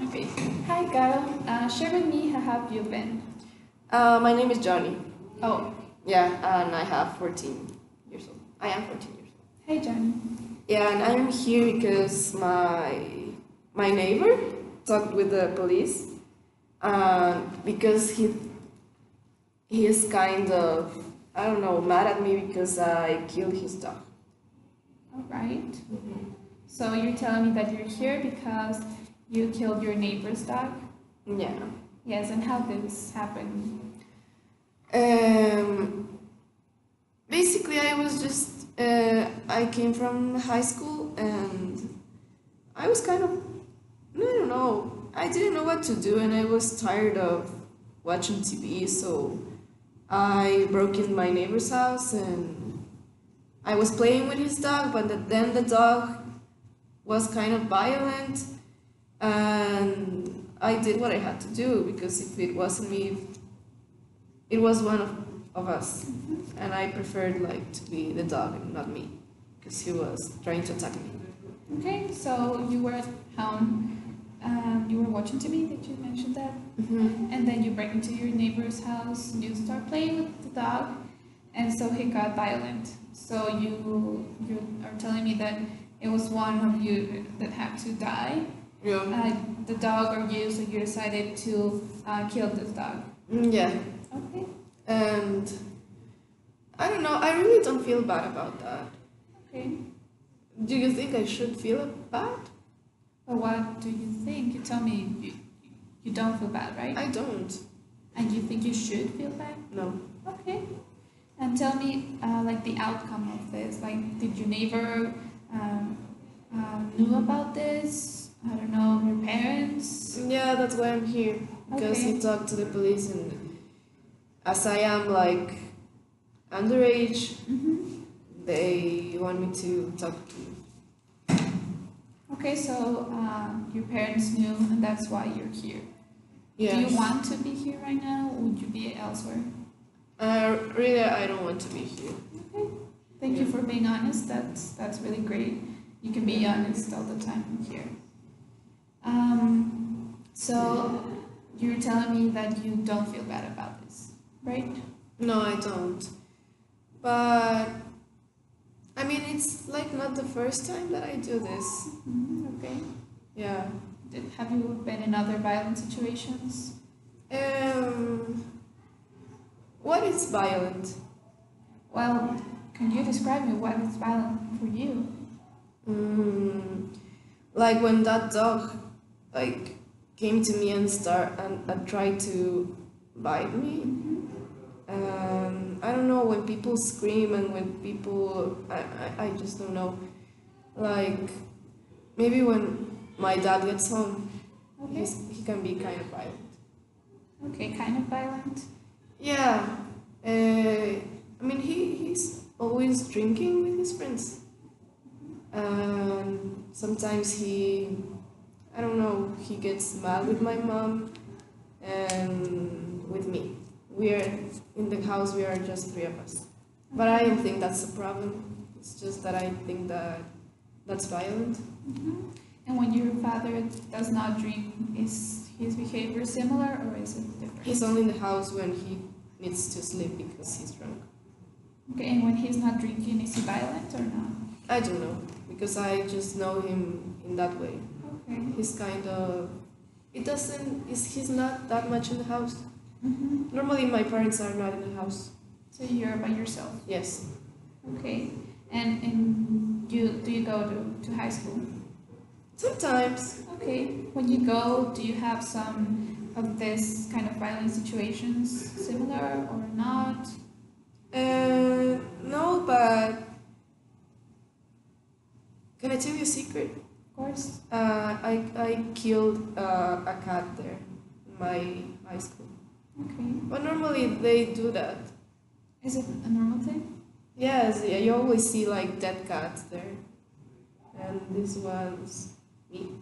Okay. Hi, Carol. Share with me how have you been? My name is Johnny. Oh, Yeah, and I have 14 years old. I am 14 years old. hey, Johnny. Yeah, and I'm here because my neighbor talked with the police, because he is kind of, I don't know, mad at me because I killed his dog. All right. So you're telling me that you're here because you killed your neighbor's dog? Yeah. Yes, and how did this happen? Basically, I was just I came from high school and I was kind of, I don't know, I didn't know what to do and I was tired of watching TV, so I broke in my neighbor's house and I was playing with his dog, but then the dog was kind of violent and I did what I had to do because if it wasn't me, it was one of us, and I preferred like to be the dog and not me because he was trying to attack me. Okay, so you were at home, you were watching TV, did you mention that? And then you break into your neighbor's house, you start playing with the dog, and so he got violent. So you are telling me that it was one of you that had to die, Yeah. the dog or you, so you decided to kill this dog. Yeah. Okay. And I don't know, I really don't feel bad about that. Okay. Do you think I should feel bad? But what do you think? You tell me you don't feel bad, right? I don't. And you think you should feel bad? No. Okay. And tell me, like the outcome of this. Like, did your neighbor knew about this? I don't know, your parents? Yeah, that's why I'm here. Because Okay. he talked to the police, and as I am like underage, they want me to talk to you. Okay, so your parents knew, and that's why you're here. Yes. Do you want to be here right now, or would you be elsewhere? Really, I don't want to be here. Okay. Thank you for being honest. That's really great. You can be honest all the time here. So you're telling me that you don't feel bad about this, right? No, I don't. But I mean, it's like not the first time that I do this. Okay. Yeah. Have you been in other violent situations? What is violent? Well, can you describe me what is violent for you? Like when that dog, like, came to me and tried to bite me. I don't know, when people scream and when people, I just don't know. Like, maybe when my dad gets home, Okay. he can be kind of violent. Okay, kind of violent. Yeah. I mean, he's always drinking with his friends. And sometimes I don't know, he gets mad with my mom and with me. We're in the house, we are just three of us. But I don't think that's a problem. It's just that I think that's violent. And when your father does not drink, is his behavior similar or is it different? He's only in the house when he needs to sleep because he's drunk. Okay, and when he's not drinking, is he violent or not? I don't know, because I just know him in that way. Okay. He's kind of, he's not that much in the house. Normally my parents are not in the house. So you're by yourself. Yes. Okay. And do you go to high school? Sometimes. Okay. When you go, do you have some of this kind of violent situations similar or not? No, but can I tell you a secret? Of course. I killed a cat there in my high school. Okay. But normally they do that. Is it a normal thing? Yes, yeah, you always see like dead cats there. And this one's me.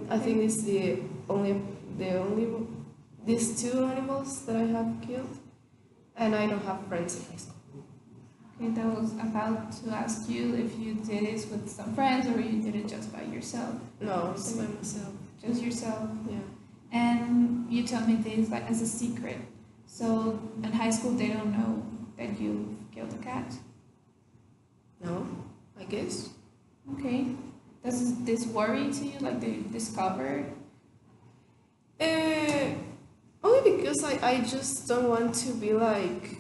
I think it's the only these two animals that I have killed, and I don't have friends in high school. Okay, that was about to ask you if you did it with some friends or you did it just by yourself. No, it's by myself. just yourself. Yeah. And you tell me this like as a secret. So in high school they don't know that you killed a cat. No, I guess. Okay. Does this worry to you? Like they discovered? Uh, Only because I just don't want to be like.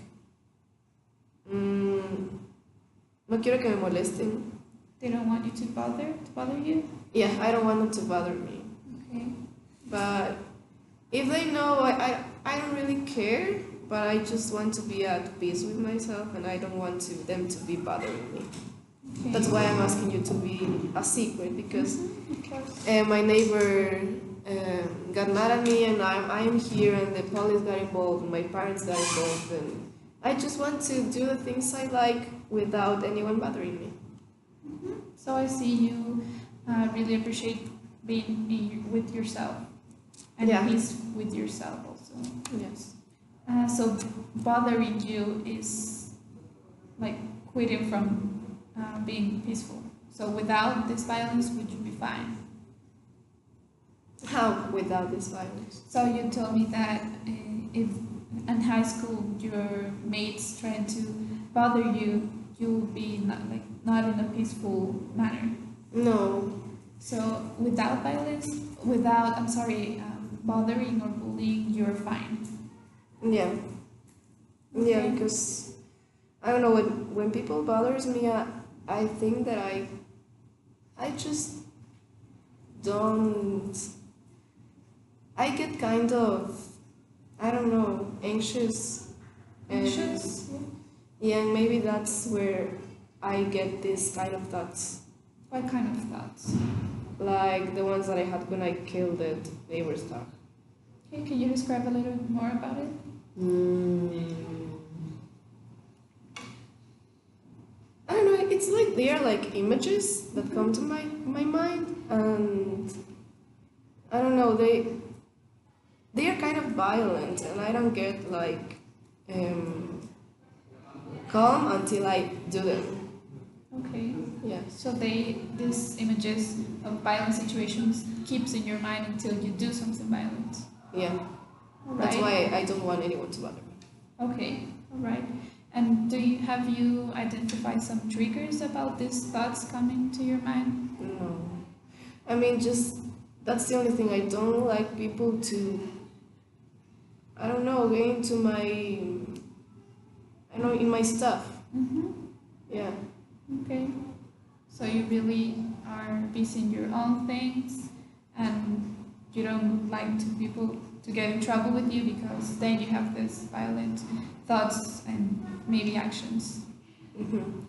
No quiero que me molesten. They don't want you to bother you? Yeah, I don't want them to bother me. Okay. But if they know, I don't really care. But I just want to be at peace with myself, and I don't want them to be bothering me. Okay. That's why I'm asking you to be a secret, because Of course. my neighbor got mad at me, and I'm here, and the police got involved, and my parents got involved, and I just want to do the things I like without anyone bothering me. So I see you really appreciate being with yourself and Yeah. peace with yourself also. Yes. So bothering you is like quitting from being peaceful. So without this violence, would you be fine? How without this violence? So you told me that if in high school your mates trying to bother you, you will be not in a peaceful manner. No. So without violence, without bothering or bullying, you're fine. Yeah. Yeah, Okay. because I don't know, when people bothers me, I think that I just don't. I get kind of, I don't know, anxious. And Anxious? Yeah. yeah, and maybe that's where I get these kind of thoughts, What kind of thoughts? like the ones that I had when I killed the neighbor's dog. Okay, can you describe a little bit more about it? I don't know. It's like they are like images that come to my mind, and I don't know. They are kind of violent, and I don't get like calm until I do them. Okay. Yeah. So these images of violent situations keeps in your mind until you do something violent. Yeah. Right? That's why I don't want anyone to bother me. Okay, all right. And have you identified some triggers about these thoughts coming to your mind? No. I mean, just that's the only thing. I don't like people to, I don't know, get into in my stuff. Mm-hmm. Yeah. Okay. So you really are busy in your own things, and you don't like people to get in trouble with you because then you have this violent thoughts and maybe actions. Mm-hmm.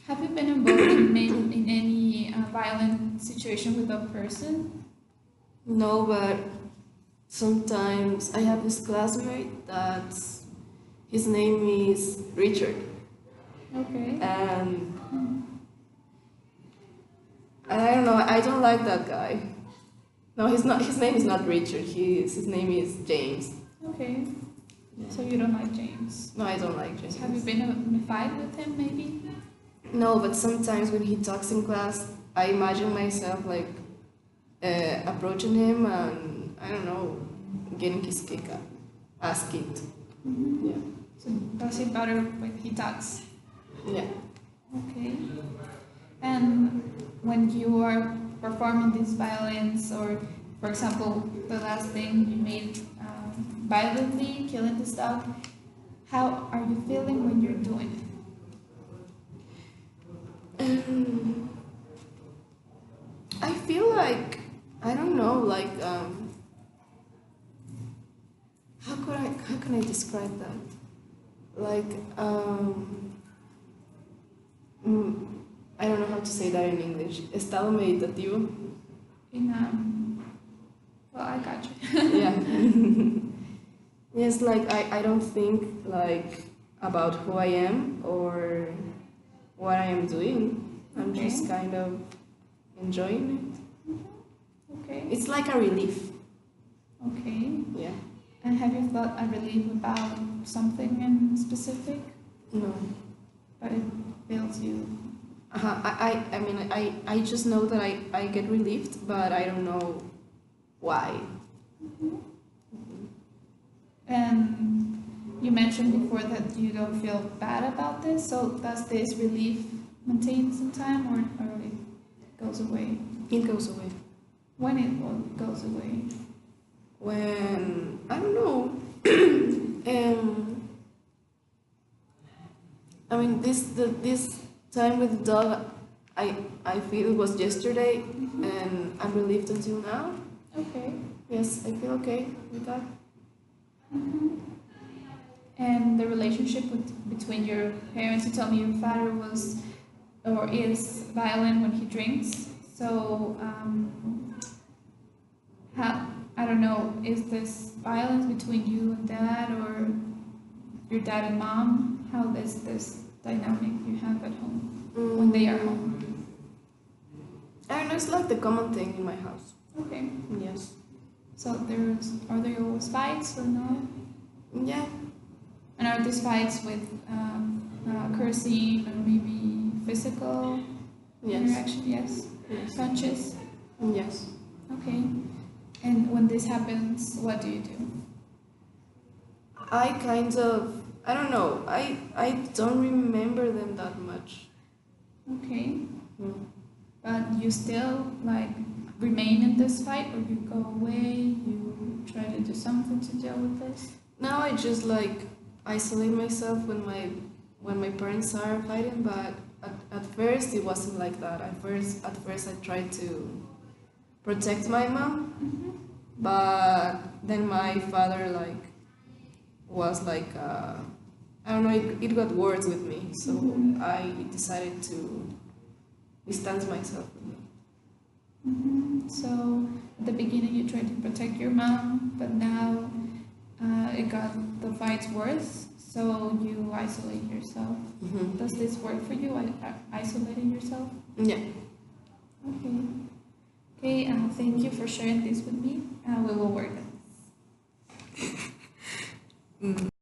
Have you been involved in any violent situation with a person? No, but sometimes I have this classmate that his name is Richard, Okay. and I don't know. I don't like that guy. No, he's not. His name is not Richard. His name is James. Okay. So you don't like James. No, I don't like James. Have you been in a fight with him maybe? No, but sometimes when he talks in class, I imagine myself like approaching him and I don't know, getting his ass kicked. Mm-hmm. Yeah. So does it bother when he talks? Yeah. Okay. And when you are performing this violence, or for example, the last thing you made violently killing this dog, how are you feeling when you're doing it? I feel like I don't know, like how can I describe that? Like I don't know how to say that in English. Estado meditativo. Well, I got you. Yeah. Yes, like I don't think like about who I am or what I am doing. I'm Okay. just kind of enjoying Okay. it. It's like a relief. Okay. Yeah. And have you thought a relief about something in specific, No. but it fills you? I mean I just know that I get relieved, but I don't know why. And you mentioned before that you don't feel bad about this. So does this relief maintain some time, or it goes away? It goes away. When it goes away? When I don't know. I mean, this time with the dog, I feel it was yesterday, and I'm relieved until now. Okay. Yes, I feel okay with that. And the relationship between your parents, you told me your father was or is violent when he drinks. So, how, I don't know, is this violence between you and dad or your dad and mom? How is this dynamic you have at home when they are home? I don't know, it's like the common thing in my house. Okay. Yes. So are there always fights or no? Yeah. And are these fights with cursing or maybe physical Yes. interaction? Yes. Yes. Punches? Yes. Okay. And when this happens, what do you do? I kind of, I don't know, I don't remember them that much. Okay. Mm. But you still like remain in this fight, or you go away, you try to do something to deal with this? Now I just like isolate myself when my parents are fighting, but at first it wasn't like that. At first I tried to protect my mom, but then my father like was like I don't know, it got worse with me, so I decided to distance myself from them. So at the beginning you tried to protect your mom, but now it got the fights worse, so you isolate yourself. Does this work for you, isolating yourself? Yeah. Okay. Okay, thank you for sharing this with me. We will work on this.